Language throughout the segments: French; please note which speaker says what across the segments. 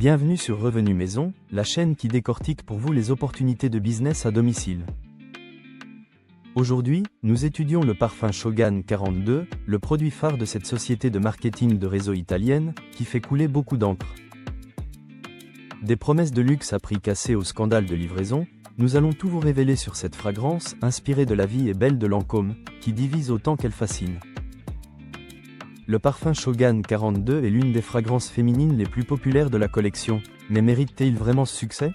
Speaker 1: Bienvenue sur Revenu Maison, la chaîne qui décortique pour vous les opportunités de business à domicile. Aujourd'hui, nous étudions le parfum Shogun 42, le produit phare de cette société de marketing de réseau italienne, qui fait couler beaucoup d'encre. Des promesses de luxe à prix cassé au scandale de livraison, nous allons tout vous révéler sur cette fragrance, inspirée de la vie et belle de Lancôme, qui divise autant qu'elle fascine. Le parfum Shogun 42 est l'une des fragrances féminines les plus populaires de la collection, mais mérite-t-il vraiment ce succès?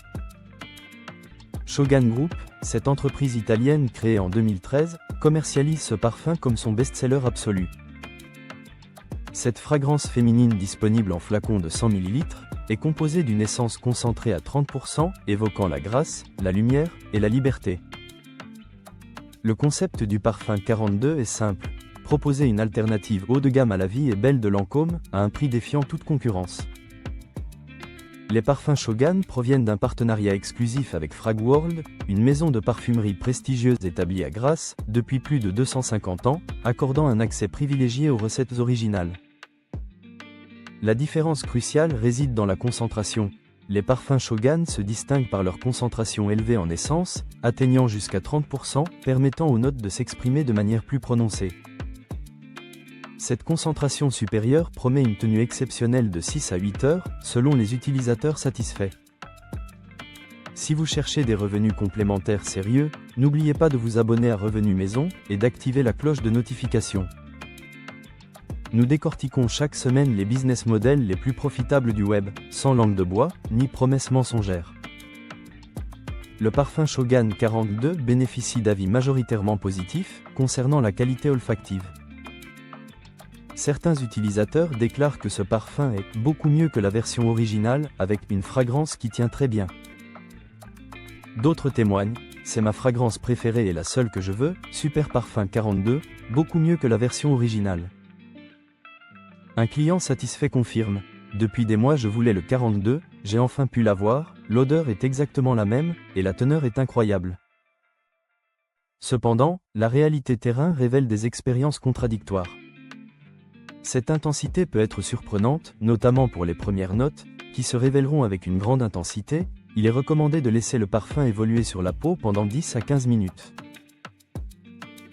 Speaker 1: Shogun Group, cette entreprise italienne créée en 2013, commercialise ce parfum comme son best-seller absolu. Cette fragrance féminine disponible en flacon de 100 ml est composée d'une essence concentrée à 30%, évoquant la grâce, la lumière et la liberté. Le concept du parfum 42 est simple. Proposer une alternative haut de gamme à la vie et belle de Lancôme, à un prix défiant toute concurrence. Les parfums Shogun proviennent d'un partenariat exclusif avec Fragworld, une maison de parfumerie prestigieuse établie à Grasse, depuis plus de 250 ans, accordant un accès privilégié aux recettes originales. La différence cruciale réside dans la concentration. Les parfums Shogun se distinguent par leur concentration élevée en essence, atteignant jusqu'à 30%, permettant aux notes de s'exprimer de manière plus prononcée. Cette concentration supérieure promet une tenue exceptionnelle de 6 à 8 heures, selon les utilisateurs satisfaits. Si vous cherchez des revenus complémentaires sérieux, n'oubliez pas de vous abonner à Revenu Maison et d'activer la cloche de notification. Nous décortiquons chaque semaine les business models les plus profitables du web, sans langue de bois, ni promesses mensongères. Le parfum Shogun 42 bénéficie d'avis majoritairement positifs concernant la qualité olfactive. Certains utilisateurs déclarent que ce parfum est beaucoup mieux que la version originale, avec une fragrance qui tient très bien. D'autres témoignent, c'est ma fragrance préférée et la seule que je veux, Super Parfum 42, beaucoup mieux que la version originale. Un client satisfait confirme, depuis des mois je voulais le 42, j'ai enfin pu l'avoir, l'odeur est exactement la même, et la teneur est incroyable. Cependant, la réalité terrain révèle des expériences contradictoires. Cette intensité peut être surprenante, notamment pour les premières notes, qui se révéleront avec une grande intensité. Il est recommandé de laisser le parfum évoluer sur la peau pendant 10 à 15 minutes.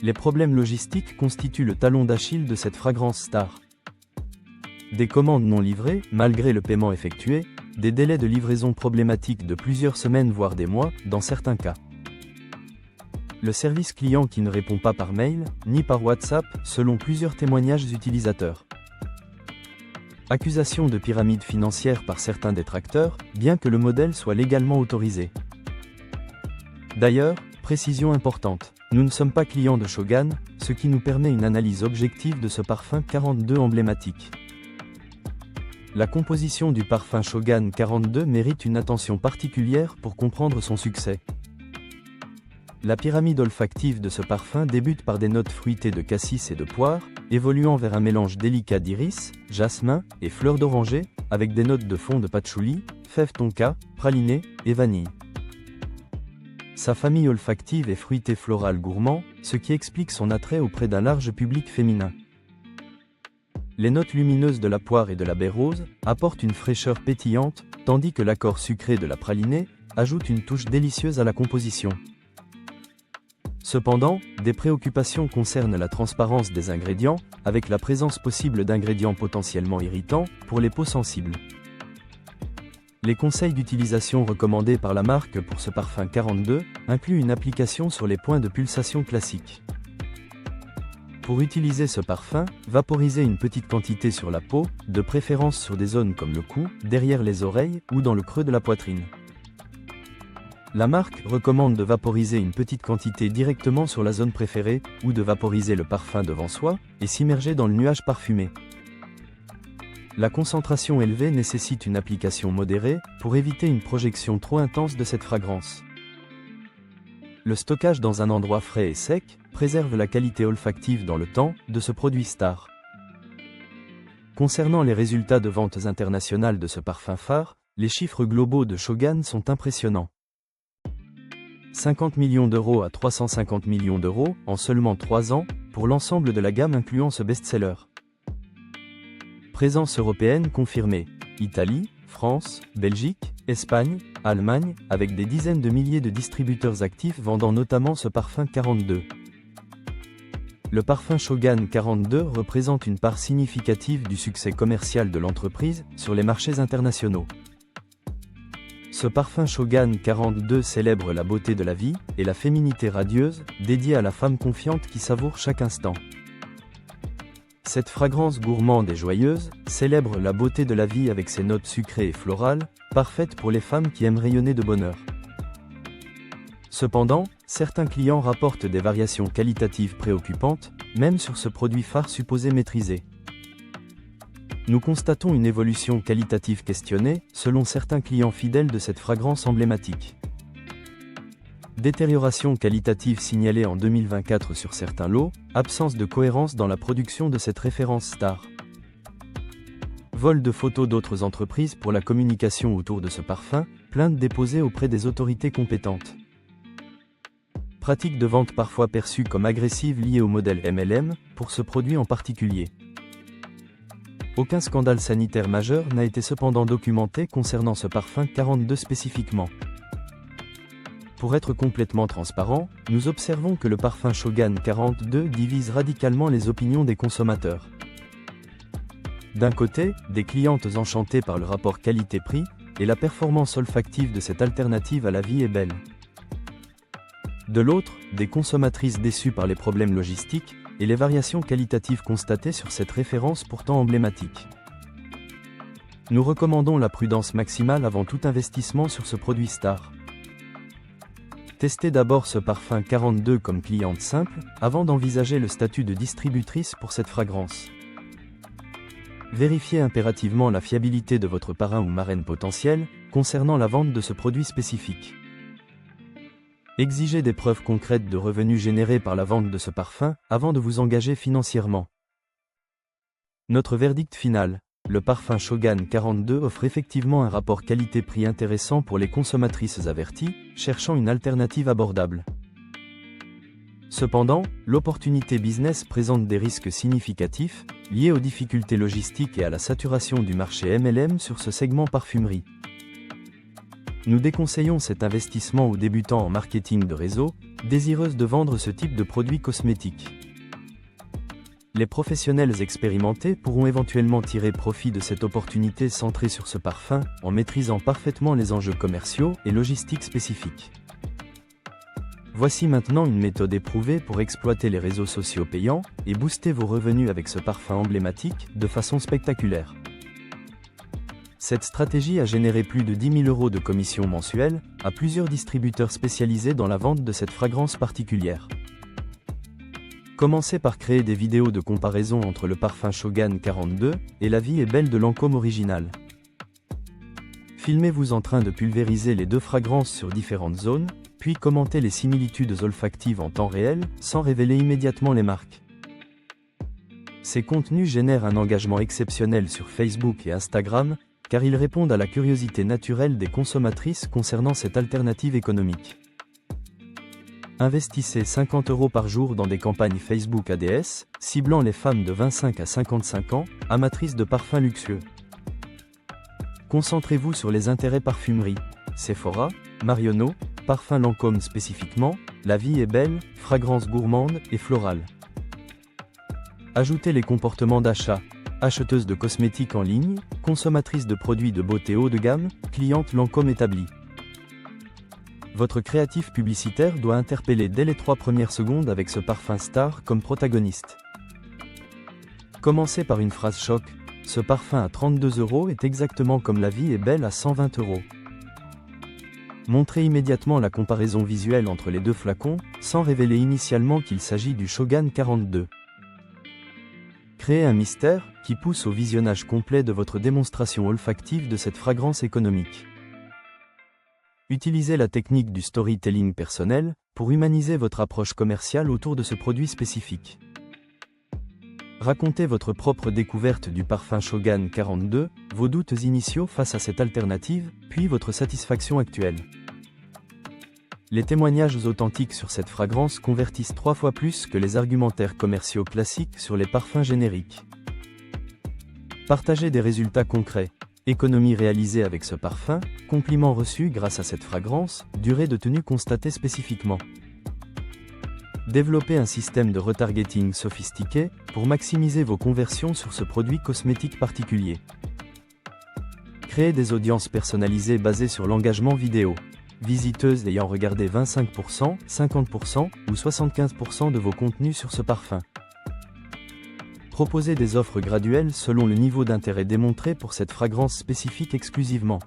Speaker 1: Les problèmes logistiques constituent le talon d'Achille de cette fragrance star. Des commandes non livrées, malgré le paiement effectué, des délais de livraison problématiques de plusieurs semaines voire des mois, dans certains cas. Le service client qui ne répond pas par mail, ni par WhatsApp, selon plusieurs témoignages utilisateurs. Accusation de pyramide financière par certains détracteurs, bien que le modèle soit légalement autorisé. D'ailleurs, précision importante, nous ne sommes pas clients de Shogun, ce qui nous permet une analyse objective de ce parfum 42 emblématique. La composition du parfum Shogun 42 mérite une attention particulière pour comprendre son succès. La pyramide olfactive de ce parfum débute par des notes fruitées de cassis et de poire, évoluant vers un mélange délicat d'iris, jasmin et fleurs d'oranger, avec des notes de fond de patchouli, fève tonka, praliné et vanille. Sa famille olfactive est fruitée florale gourmand, ce qui explique son attrait auprès d'un large public féminin. Les notes lumineuses de la poire et de la baie rose apportent une fraîcheur pétillante, tandis que l'accord sucré de la pralinée ajoute une touche délicieuse à la composition. Cependant, des préoccupations concernent la transparence des ingrédients, avec la présence possible d'ingrédients potentiellement irritants pour les peaux sensibles. Les conseils d'utilisation recommandés par la marque pour ce parfum 42 incluent une application sur les points de pulsation classiques. Pour utiliser ce parfum, vaporisez une petite quantité sur la peau, de préférence sur des zones comme le cou, derrière les oreilles ou dans le creux de la poitrine. La marque recommande de vaporiser une petite quantité directement sur la zone préférée, ou de vaporiser le parfum devant soi, et s'immerger dans le nuage parfumé. La concentration élevée nécessite une application modérée, pour éviter une projection trop intense de cette fragrance. Le stockage dans un endroit frais et sec, préserve la qualité olfactive dans le temps, de ce produit star. Concernant les résultats de ventes internationales de ce parfum phare, les chiffres globaux de Shogun sont impressionnants. 50 millions d'euros à 350 millions d'euros, en seulement 3 ans, pour l'ensemble de la gamme incluant ce best-seller. Présence européenne confirmée. Italie, France, Belgique, Espagne, Allemagne, avec des dizaines de milliers de distributeurs actifs vendant notamment ce parfum 42. Le parfum Shogun 42 représente une part significative du succès commercial de l'entreprise sur les marchés internationaux. Ce parfum Shogun 42 célèbre la beauté de la vie et la féminité radieuse, dédiée à la femme confiante qui savoure chaque instant. Cette fragrance gourmande et joyeuse célèbre la beauté de la vie avec ses notes sucrées et florales, parfaites pour les femmes qui aiment rayonner de bonheur. Cependant, certains clients rapportent des variations qualitatives préoccupantes, même sur ce produit phare supposé maîtrisé. Nous constatons une évolution qualitative questionnée, selon certains clients fidèles de cette fragrance emblématique. Détérioration qualitative signalée en 2024 sur certains lots, absence de cohérence dans la production de cette référence star. Vol de photos d'autres entreprises pour la communication autour de ce parfum, plainte déposée auprès des autorités compétentes. Pratique de vente parfois perçue comme agressive liée au modèle MLM, pour ce produit en particulier. Aucun scandale sanitaire majeur n'a été cependant documenté concernant ce parfum 42 spécifiquement. Pour être complètement transparent, nous observons que le parfum Shogun 42 divise radicalement les opinions des consommateurs. D'un côté, des clientes enchantées par le rapport qualité-prix, et la performance olfactive de cette alternative à la vie est belle. De l'autre, des consommatrices déçues par les problèmes logistiques et les variations qualitatives constatées sur cette référence pourtant emblématique. Nous recommandons la prudence maximale avant tout investissement sur ce produit star. Testez d'abord ce parfum 42 comme cliente simple, avant d'envisager le statut de distributrice pour cette fragrance. Vérifiez impérativement la fiabilité de votre parrain ou marraine potentiel, concernant la vente de ce produit spécifique. Exigez des preuves concrètes de revenus générés par la vente de ce parfum, avant de vous engager financièrement. Notre verdict final, le parfum Shogun 42 offre effectivement un rapport qualité-prix intéressant pour les consommatrices averties, cherchant une alternative abordable. Cependant, l'opportunité business présente des risques significatifs, liés aux difficultés logistiques et à la saturation du marché MLM sur ce segment parfumerie. Nous déconseillons cet investissement aux débutants en marketing de réseau, désireuses de vendre ce type de produits cosmétiques. Les professionnels expérimentés pourront éventuellement tirer profit de cette opportunité centrée sur ce parfum, en maîtrisant parfaitement les enjeux commerciaux et logistiques spécifiques. Voici maintenant une méthode éprouvée pour exploiter les réseaux sociaux payants et booster vos revenus avec ce parfum emblématique de façon spectaculaire. Cette stratégie a généré plus de 10 000 € de commissions mensuelles à plusieurs distributeurs spécialisés dans la vente de cette fragrance particulière. Commencez par créer des vidéos de comparaison entre le parfum Shogun 42 et la vie est belle de Lancôme original. Filmez-vous en train de pulvériser les deux fragrances sur différentes zones, puis commentez les similitudes olfactives en temps réel, sans révéler immédiatement les marques. Ces contenus génèrent un engagement exceptionnel sur Facebook et Instagram, car ils répondent à la curiosité naturelle des consommatrices concernant cette alternative économique. Investissez 50 € par jour dans des campagnes Facebook ADS, ciblant les femmes de 25 à 55 ans, amatrices de parfums luxueux. Concentrez-vous sur les intérêts parfumerie, Sephora, Marionneau, parfum Lancôme spécifiquement, la vie est belle, fragrance gourmande et florale. Ajoutez les comportements d'achat, acheteuse de cosmétiques en ligne, consommatrice de produits de beauté haut de gamme, cliente Lancôme établie. Votre créatif publicitaire doit interpeller dès les 3 premières secondes avec ce parfum star comme protagoniste. Commencez par une phrase choc, ce parfum à 32 € est exactement comme la vie est belle à 120 €. Montrez immédiatement la comparaison visuelle entre les deux flacons, sans révéler initialement qu'il s'agit du Shogun 42. Créez un mystère, qui pousse au visionnage complet de votre démonstration olfactive de cette fragrance économique. Utilisez la technique du storytelling personnel, pour humaniser votre approche commerciale autour de ce produit spécifique. Racontez votre propre découverte du parfum Shogun 42, vos doutes initiaux face à cette alternative, puis votre satisfaction actuelle. Les témoignages authentiques sur cette fragrance convertissent 3 fois plus que les argumentaires commerciaux classiques sur les parfums génériques. Partagez des résultats concrets. Économie réalisée avec ce parfum, compliment reçu grâce à cette fragrance, durée de tenue constatée spécifiquement. Développez un système de retargeting sophistiqué pour maximiser vos conversions sur ce produit cosmétique particulier. Créez des audiences personnalisées basées sur l'engagement vidéo. Visiteuses ayant regardé 25%, 50% ou 75% de vos contenus sur ce parfum. Proposez des offres graduelles selon le niveau d'intérêt démontré pour cette fragrance spécifique exclusivement.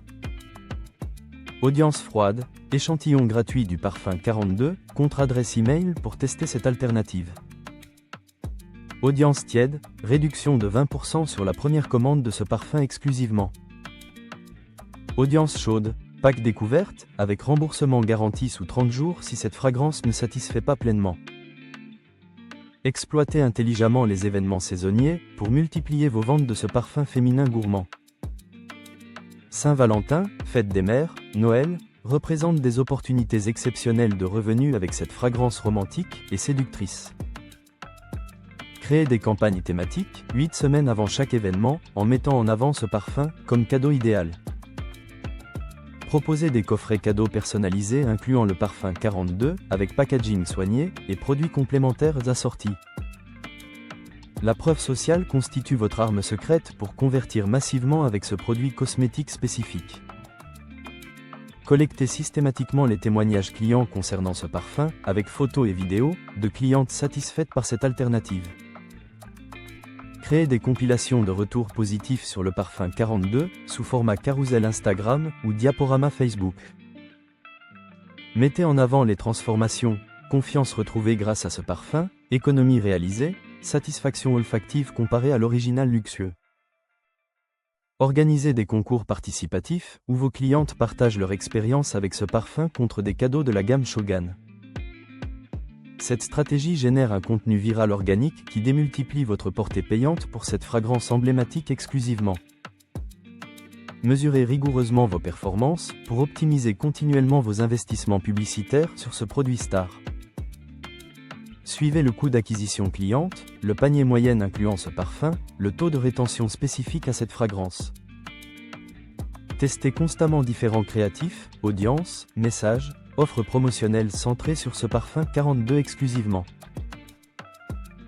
Speaker 1: Audience froide, échantillon gratuit du parfum 42, contre adresse email pour tester cette alternative. Audience tiède, réduction de 20% sur la première commande de ce parfum exclusivement. Audience chaude, pack découverte, avec remboursement garanti sous 30 jours si cette fragrance ne satisfait pas pleinement. Exploitez intelligemment les événements saisonniers pour multiplier vos ventes de ce parfum féminin gourmand. Saint-Valentin, fête des mères, Noël, représentent des opportunités exceptionnelles de revenus avec cette fragrance romantique et séductrice. Créez des campagnes thématiques, 8 semaines avant chaque événement, en mettant en avant ce parfum comme cadeau idéal. Proposez des coffrets cadeaux personnalisés incluant le parfum 42, avec packaging soigné, et produits complémentaires assortis. La preuve sociale constitue votre arme secrète pour convertir massivement avec ce produit cosmétique spécifique. Collectez systématiquement les témoignages clients concernant ce parfum, avec photos et vidéos, de clientes satisfaites par cette alternative. Créez des compilations de retours positifs sur le parfum 42, sous format carousel Instagram ou diaporama Facebook. Mettez en avant les transformations, confiance retrouvée grâce à ce parfum, économie réalisée, satisfaction olfactive comparée à l'original luxueux. Organisez des concours participatifs, où vos clientes partagent leur expérience avec ce parfum contre des cadeaux de la gamme Shogun. Cette stratégie génère un contenu viral organique qui démultiplie votre portée payante pour cette fragrance emblématique exclusivement. Mesurez rigoureusement vos performances pour optimiser continuellement vos investissements publicitaires sur ce produit star. Suivez le coût d'acquisition cliente, le panier moyen incluant ce parfum, le taux de rétention spécifique à cette fragrance. Testez constamment différents créatifs, audiences, messages, offres promotionnelles centrées sur ce parfum 42 exclusivement.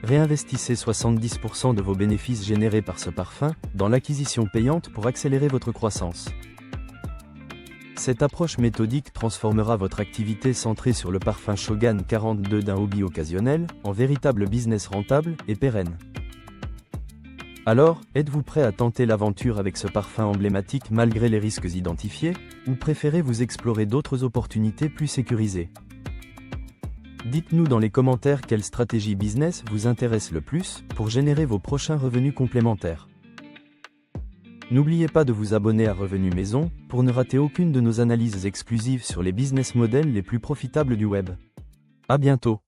Speaker 1: Réinvestissez 70% de vos bénéfices générés par ce parfum dans l'acquisition payante pour accélérer votre croissance. Cette approche méthodique transformera votre activité centrée sur le parfum Shogun 42 d'un hobby occasionnel en véritable business rentable et pérenne. Alors, êtes-vous prêt à tenter l'aventure avec ce parfum emblématique malgré les risques identifiés, ou préférez-vous explorer d'autres opportunités plus sécurisées? Dites-nous dans les commentaires quelle stratégie business vous intéresse le plus pour générer vos prochains revenus complémentaires. N'oubliez pas de vous abonner à Revenu Maison pour ne rater aucune de nos analyses exclusives sur les business models les plus profitables du web. À bientôt.